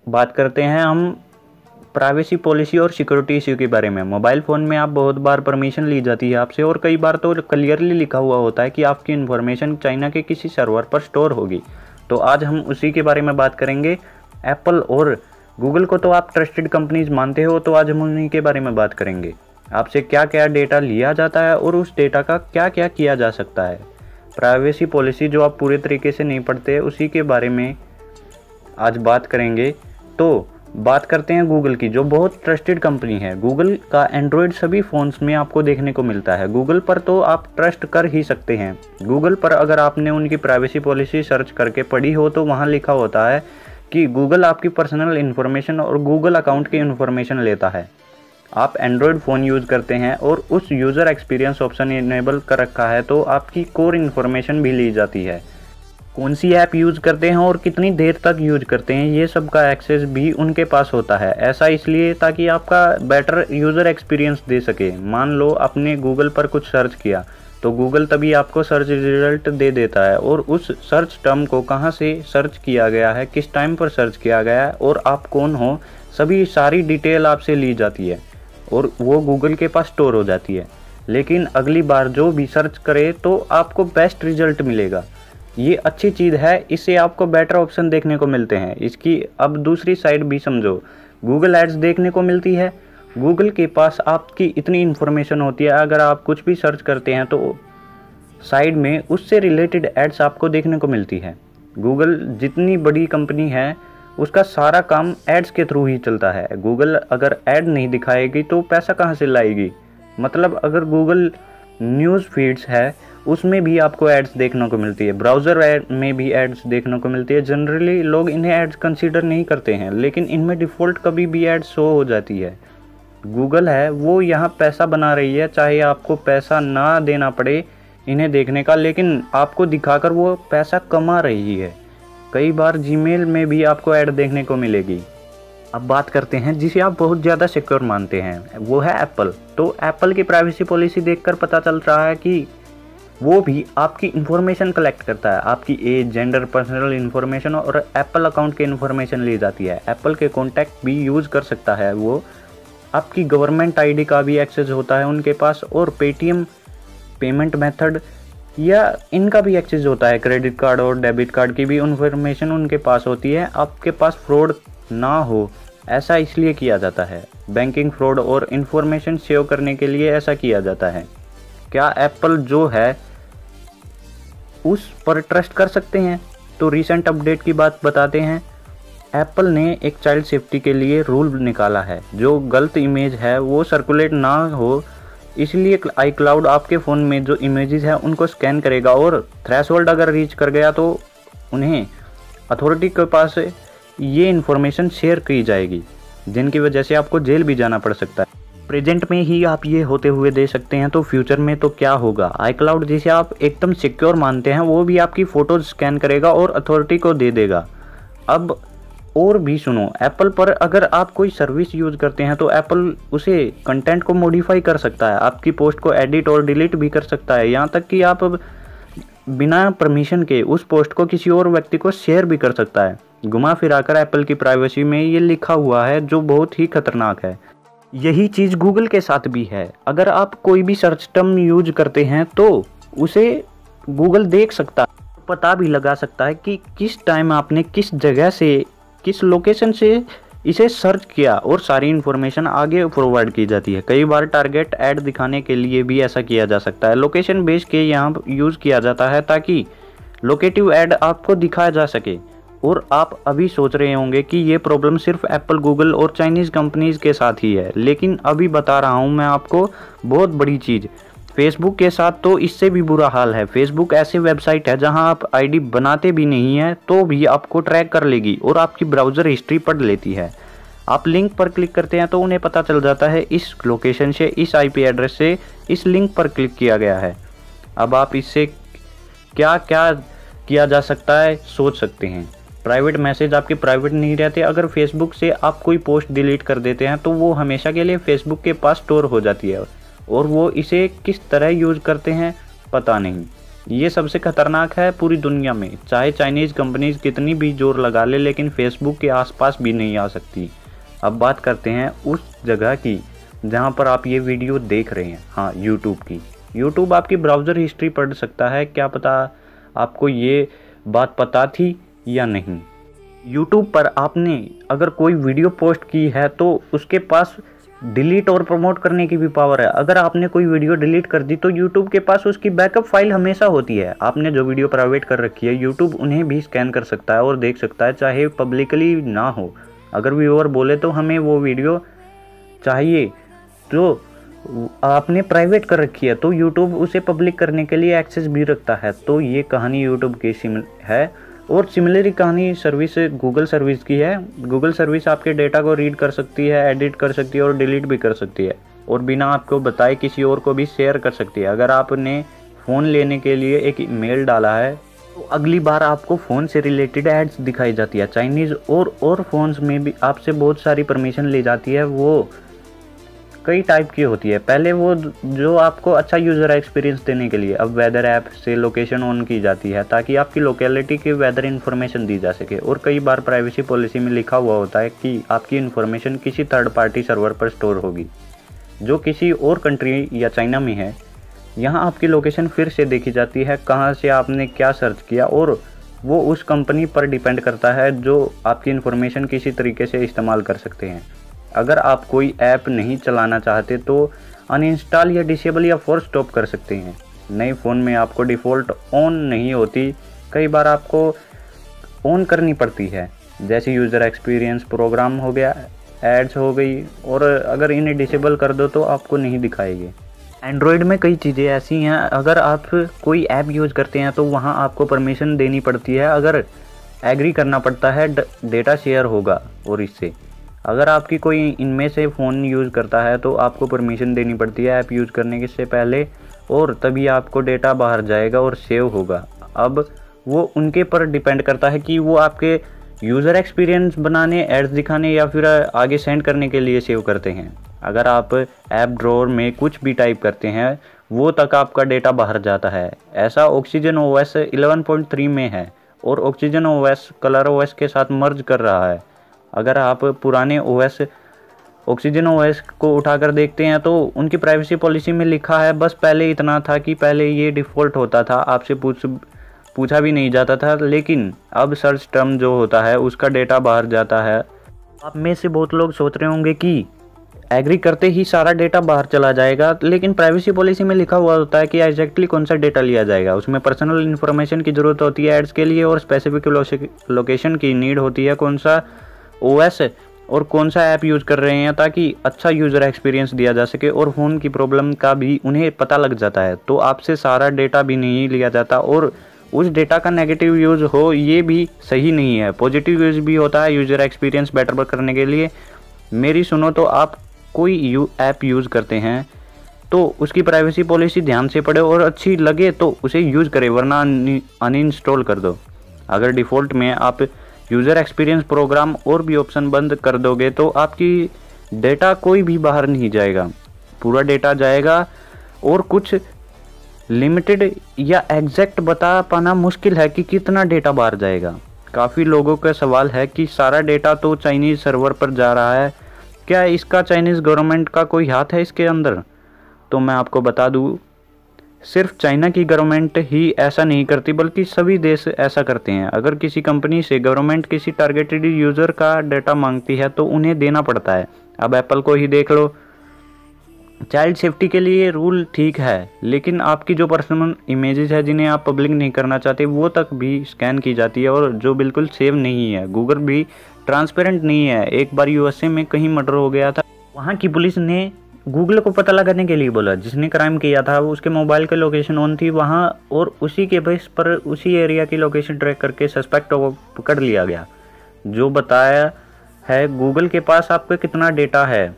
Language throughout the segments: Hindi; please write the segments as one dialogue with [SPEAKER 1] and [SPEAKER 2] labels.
[SPEAKER 1] बात करते हैं हम प्राइवेसी पॉलिसी और सिक्योरिटी इश्यू के बारे में। मोबाइल फ़ोन में आप बहुत बार परमिशन ली जाती है आपसे, और कई बार तो क्लियरली लिखा हुआ होता है कि आपकी इन्फॉर्मेशन चाइना के किसी सर्वर पर स्टोर होगी। तो आज हम उसी के बारे में बात करेंगे। एप्पल और गूगल को तो आप ट्रस्टेड कंपनीज मानते हो, तो आज हम उन्हीं के बारे में बात करेंगे। आपसे क्या क्या डेटा लिया जाता है और उस डेटा का क्या क्या किया जा सकता है। प्राइवेसी पॉलिसी जो आप पूरे तरीके से नहीं पढ़ते, उसी के बारे में आज बात करेंगे। तो बात करते हैं गूगल की, जो बहुत ट्रस्टेड कंपनी है। गूगल का एंड्रॉयड सभी फ़ोन्स में आपको देखने को मिलता है। गूगल पर तो आप ट्रस्ट कर ही सकते हैं। गूगल पर अगर आपने उनकी प्राइवेसी पॉलिसी सर्च करके पढ़ी हो तो वहाँ लिखा होता है कि गूगल आपकी पर्सनल इन्फॉर्मेशन और गूगल अकाउंट की इन्फॉर्मेशन लेता है। आप एंड्रॉयड फ़ोन यूज़ करते हैं और उस यूज़र एक्सपीरियंस ऑप्शन इनेबल कर रखा है, तो आपकी कोर इन्फॉर्मेशन भी ली जाती है। कौन सी ऐप यूज़ करते हैं और कितनी देर तक यूज़ करते हैं, ये सब का एक्सेस भी उनके पास होता है। ऐसा इसलिए ताकि आपका बेटर यूज़र एक्सपीरियंस दे सके। मान लो आपने गूगल पर कुछ सर्च किया तो गूगल तभी आपको सर्च रिजल्ट दे देता है, और उस सर्च टर्म को कहाँ से सर्च किया गया है, किस टाइम पर सर्च किया गया है और आप कौन हो, सभी सारी डिटेल आपसे ली जाती है और वो गूगल के पास स्टोर हो जाती है। लेकिन अगली बार जो भी सर्च करे तो आपको बेस्ट रिजल्ट मिलेगा। ये अच्छी चीज़ है, इससे आपको बेटर ऑप्शन देखने को मिलते हैं। इसकी अब दूसरी साइड भी समझो। गूगल एड्स देखने को मिलती है। गूगल के पास आपकी इतनी इन्फॉर्मेशन होती है, अगर आप कुछ भी सर्च करते हैं तो साइड में उससे रिलेटेड एड्स आपको देखने को मिलती है। गूगल जितनी बड़ी कंपनी है उसका सारा काम एड्स के थ्रू ही चलता है। गूगल अगर ऐड नहीं दिखाएगी तो पैसा कहाँ से लाएगी। मतलब अगर गूगल न्यूज़ फीड्स है उसमें भी आपको एड्स देखने को मिलती है, ब्राउज़र में भी एड्स देखने को मिलती है। जनरली लोग इन्हें एड्स कंसीडर नहीं करते हैं, लेकिन इनमें डिफ़ॉल्ट कभी भी एड्स शो हो जाती है। गूगल है वो यहाँ पैसा बना रही है, चाहे आपको पैसा ना देना पड़े इन्हें देखने का, लेकिन आपको दिखाकर वो पैसा कमा रही है। कई बार जीमेल में भी आपको ऐड देखने को मिलेगी। अब बात करते हैं जिसे आप बहुत ज़्यादा सिक्योर मानते हैं, वो है एप्पल। तो एप्पल की प्राइवेसी पॉलिसी देखकर पता चल रहा है कि वो भी आपकी इन्फॉर्मेशन कलेक्ट करता है। आपकी एज, जेंडर, पर्सनल इन्फॉर्मेशन और एप्पल अकाउंट की इन्फॉर्मेशन ली जाती है। एप्पल के कॉन्टैक्ट भी यूज़ कर सकता है वो। आपकी गवर्नमेंट आईडी का भी एक्सेस होता है उनके पास, और पेटीएम पेमेंट मेथड या इनका भी एक्सेस होता है। क्रेडिट कार्ड और डेबिट कार्ड की भी इन्फॉर्मेशन उनके पास होती है। आपके पास फ्रॉड ना हो ऐसा इसलिए किया जाता है। बैंकिंग फ्रॉड और इन्फॉर्मेशन सेव करने के लिए ऐसा किया जाता है। क्या एप्पल जो है उस पर ट्रस्ट कर सकते हैं? तो रीसेंट अपडेट की बात बताते हैं। एप्पल ने एक चाइल्ड सेफ्टी के लिए रूल निकाला है, जो गलत इमेज है वो सर्कुलेट ना हो, इसलिए iCloud आपके फ़ोन में जो इमेजेस हैं उनको स्कैन करेगा, और थ्रेशोल्ड अगर रीच कर गया तो उन्हें अथॉरिटी के पास ये इन्फॉर्मेशन शेयर की जाएगी, जिनकी वजह से आपको जेल भी जाना पड़ सकता है। प्रेजेंट में ही आप ये होते हुए दे सकते हैं, तो फ्यूचर में तो क्या होगा। iCloud जिसे आप एकदम सिक्योर मानते हैं वो भी आपकी फ़ोटोज स्कैन करेगा और अथॉरिटी को दे देगा। अब और भी सुनो, एप्पल पर अगर आप कोई सर्विस यूज़ करते हैं तो एप्पल उसे कंटेंट को मॉडिफाई कर सकता है, आपकी पोस्ट को एडिट और डिलीट भी कर सकता है। यहाँ तक कि आप बिना परमिशन के उस पोस्ट को किसी और व्यक्ति को शेयर भी कर सकता है। घुमा फिराकर एप्पल की प्राइवेसी में ये लिखा हुआ है, जो बहुत ही खतरनाक है। यही चीज़ गूगल के साथ भी है। अगर आप कोई भी सर्च टर्म यूज करते हैं तो उसे गूगल देख सकता है, पता भी लगा सकता है कि किस टाइम आपने किस जगह से, किस लोकेशन से इसे सर्च किया, और सारी इन्फॉर्मेशन आगे फॉरवर्ड की जाती है। कई बार टारगेट ऐड दिखाने के लिए भी ऐसा किया जा सकता है। लोकेशन बेस के यहाँ यूज़ किया जाता है ताकि लोकेटिव ऐड आपको दिखाया जा सके। और आप अभी सोच रहे होंगे कि ये प्रॉब्लम सिर्फ एप्पल, गूगल और चाइनीज़ कंपनीज़ के साथ ही है, लेकिन अभी बता रहा हूँ मैं आपको बहुत बड़ी चीज़। फेसबुक के साथ तो इससे भी बुरा हाल है। फेसबुक ऐसी वेबसाइट है जहां आप आईडी बनाते भी नहीं हैं तो भी आपको ट्रैक कर लेगी और आपकी ब्राउज़र हिस्ट्री पढ़ लेती है। आप लिंक पर क्लिक करते हैं तो उन्हें पता चल जाता है इस लोकेशन से, इस आईपी एड्रेस से इस लिंक पर क्लिक किया गया है। अब आप इससे क्या क्या किया जा सकता है सोच सकते हैं। प्राइवेट मैसेज आपके प्राइवेट नहीं रहते। अगर फेसबुक से आप कोई पोस्ट डिलीट कर देते हैं तो वो हमेशा के लिए फेसबुक के पास स्टोर हो जाती है, और वो इसे किस तरह यूज़ करते हैं पता नहीं। ये सबसे खतरनाक है पूरी दुनिया में। चाहे चाइनीज़ कंपनीज कितनी भी जोर लगा ले, लेकिन फेसबुक के आसपास भी नहीं आ सकती। अब बात करते हैं उस जगह की जहां पर आप ये वीडियो देख रहे हैं, हाँ यूट्यूब की। यूट्यूब आपकी ब्राउज़र हिस्ट्री पढ़ सकता है, क्या पता आपको ये बात पता थी या नहीं। यूट्यूब पर आपने अगर कोई वीडियो पोस्ट की है तो उसके पास डिलीट और प्रमोट करने की भी पावर है। अगर आपने कोई वीडियो डिलीट कर दी तो यूट्यूब के पास उसकी बैकअप फाइल हमेशा होती है। आपने जो वीडियो प्राइवेट कर रखी है, यूट्यूब उन्हें भी स्कैन कर सकता है और देख सकता है, चाहे पब्लिकली ना हो। अगर व्यूअर बोले तो हमें वो वीडियो चाहिए जो आपने प्राइवेट कर रखी है, तो यूट्यूब उसे पब्लिक करने के लिए एक्सेस भी रखता है। तो ये कहानी यूट्यूब की है। और सिमिलर कहानी सर्विस गूगल सर्विस की है। गूगल सर्विस आपके डेटा को रीड कर सकती है, एडिट कर सकती है और डिलीट भी कर सकती है, और बिना आपको बताए किसी और को भी शेयर कर सकती है। अगर आपने फ़ोन लेने के लिए एक ईमेल डाला है तो अगली बार आपको फ़ोन से रिलेटेड एड्स दिखाई जाती है। चाइनीज़ और फ़ोन्स में भी आपसे बहुत सारी परमिशन ली जाती है। वो कई टाइप की होती है। पहले वो जो आपको अच्छा यूज़र एक्सपीरियंस देने के लिए, अब वेदर ऐप से लोकेशन ऑन की जाती है ताकि आपकी लोकेलिटी की वेदर इन्फॉर्मेशन दी जा सके। और कई बार प्राइवेसी पॉलिसी में लिखा हुआ होता है कि आपकी इन्फॉर्मेशन किसी थर्ड पार्टी सर्वर पर स्टोर होगी जो किसी और कंट्री या चाइना में है। यहाँ आपकी लोकेशन फिर से देखी जाती है, कहाँ से आपने क्या सर्च किया, और वो उस कंपनी पर डिपेंड करता है जो आपकी इन्फॉर्मेशन किसी तरीके से इस्तेमाल कर सकते हैं। अगर आप कोई ऐप नहीं चलाना चाहते तो अनइंस्टॉल या डिसेबल या फोर्स स्टॉप कर सकते हैं। नए फ़ोन में आपको डिफ़ॉल्ट ऑन नहीं होती, कई बार आपको ऑन करनी पड़ती है, जैसे यूज़र एक्सपीरियंस प्रोग्राम हो गया, एड्स हो गई, और अगर इन्हें डिसेबल कर दो तो आपको नहीं दिखाएगी। एंड्रॉयड में कई चीज़ें ऐसी हैं, अगर आप कोई ऐप यूज़ करते हैं तो वहाँ आपको परमिशन देनी पड़ती है। अगर एग्री करना पड़ता है, डेटा शेयर होगा। और इससे अगर आपकी कोई इनमें से फ़ोन यूज़ करता है तो आपको परमिशन देनी पड़ती है ऐप यूज़ करने से पहले, और तभी आपको डेटा बाहर जाएगा और सेव होगा। अब वो उनके पर डिपेंड करता है कि वो आपके यूज़र एक्सपीरियंस बनाने, एड्स दिखाने या फिर आगे सेंड करने के लिए सेव करते हैं। अगर आप ऐप ड्रॉअर में कुछ भी टाइप करते हैं वो तक आपका डेटा बाहर जाता है। ऐसा ऑक्सीजन OS 11.3 में है और ऑक्सीजन OS कलर OS के साथ मर्ज कर रहा है। अगर आप पुराने OS ऑक्सीजन OS को उठाकर देखते हैं तो उनकी प्राइवेसी पॉलिसी में लिखा है बस पहले इतना था कि पहले ये डिफ़ॉल्ट होता था, आपसे पूछा भी नहीं जाता था, लेकिन अब सर्च टर्म जो होता है उसका डेटा बाहर जाता है। आप में से बहुत लोग सोच रहे होंगे कि एग्री करते ही सारा डेटा बाहर चला जाएगा, लेकिन प्राइवेसी पॉलिसी में लिखा हुआ होता है कि एग्जैक्टली कौन सा डेटा लिया जाएगा। उसमें पर्सनल इन्फॉर्मेशन की ज़रूरत होती है एड्स के लिए, और स्पेसिफिक लोकेशन की नीड होती है, कौन सा OS और कौन सा ऐप यूज़ कर रहे हैं, ताकि अच्छा यूज़र एक्सपीरियंस दिया जा सके। और फ़ोन की प्रॉब्लम का भी उन्हें पता लग जाता है, तो आपसे सारा डेटा भी नहीं लिया जाता। और उस डेटा का नेगेटिव यूज़ हो ये भी सही नहीं है, पॉजिटिव यूज़ भी होता है यूज़र एक्सपीरियंस बेटर करने के लिए। मेरी सुनो तो आप कोई ऐप यूज़ करते हैं तो उसकी प्राइवेसी पॉलिसी ध्यान से पढ़े, और अच्छी लगे तो उसे यूज़ करें, वरना अनइंस्टॉल कर दो। अगर डिफ़ॉल्ट में आप यूज़र एक्सपीरियंस प्रोग्राम और भी ऑप्शन बंद कर दोगे तो आपकी डेटा कोई भी बाहर नहीं जाएगा, पूरा डेटा जाएगा। और कुछ लिमिटेड या एग्जैक्ट बता पाना मुश्किल है कि कितना डेटा बाहर जाएगा। काफ़ी लोगों का सवाल है कि सारा डेटा तो चाइनीज़ सर्वर पर जा रहा है, क्या इसका चाइनीज़ गवर्नमेंट का कोई हाथ है इसके अंदर? तो मैं आपको बता दूँ, सिर्फ चाइना की गवर्नमेंट ही ऐसा नहीं करती बल्कि सभी देश ऐसा करते हैं। अगर किसी कंपनी से गवर्नमेंट किसी टारगेटेड यूज़र का डाटा मांगती है तो उन्हें देना पड़ता है। अब एप्पल को ही देख लो, चाइल्ड सेफ्टी के लिए रूल ठीक है, लेकिन आपकी जो पर्सनल इमेजेस है जिन्हें आप पब्लिक नहीं करना चाहते वो तक भी स्कैन की जाती है, और जो बिल्कुल सेव नहीं है। गूगल भी ट्रांसपेरेंट नहीं है। एक बार USA में कहीं मर्डर हो गया था, वहाँ की पुलिस ने गूगल को पता लगाने के लिए बोला, जिसने क्राइम किया था उसके मोबाइल की लोकेशन ऑन थी वहाँ, और उसी के बेस पर उसी एरिया की लोकेशन ट्रैक करके सस्पेक्ट को पकड़ लिया गया। जो बताया है गूगल के पास आपका कितना डेटा है।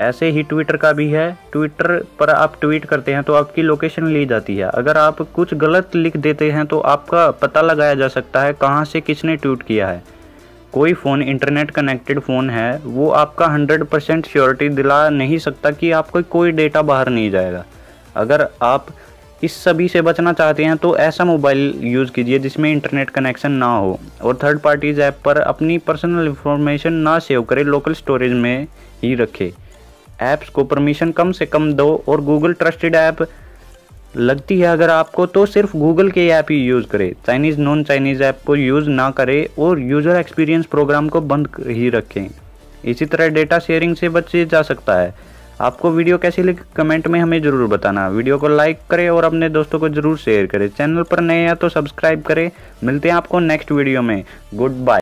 [SPEAKER 1] ऐसे ही ट्विटर का भी है, ट्विटर पर आप ट्वीट करते हैं तो आपकी लोकेशन ली जाती है। अगर आप कुछ गलत लिख देते हैं तो आपका पता लगाया जा सकता है कहाँ से किसने ट्वीट किया है। कोई फ़ोन इंटरनेट कनेक्टेड फ़ोन है वो आपका 100% श्योरिटी दिला नहीं सकता कि आपका कोई डेटा बाहर नहीं जाएगा। अगर आप इस सभी से बचना चाहते हैं तो ऐसा मोबाइल यूज़ कीजिए जिसमें इंटरनेट कनेक्शन ना हो, और थर्ड पार्टीज़ ऐप पर अपनी पर्सनल इंफॉर्मेशन ना सेव करें, लोकल स्टोरेज में ही रखें। ऐप्स को परमिशन कम से कम दो, और गूगल ट्रस्टेड ऐप लगती है अगर आपको तो सिर्फ गूगल के ऐप ही यूज़ करें। चाइनीज़ नॉन चाइनीज़ ऐप को यूज़ ना करें और यूज़र एक्सपीरियंस प्रोग्राम को बंद ही रखें। इसी तरह डेटा शेयरिंग से बचे जा सकता है। आपको वीडियो कैसी लगी कमेंट में हमें ज़रूर बताना। वीडियो को लाइक करें और अपने दोस्तों को ज़रूर शेयर करें। चैनल पर नए हैं तो सब्सक्राइब करें। मिलते हैं आपको नेक्स्ट वीडियो में। Good bye.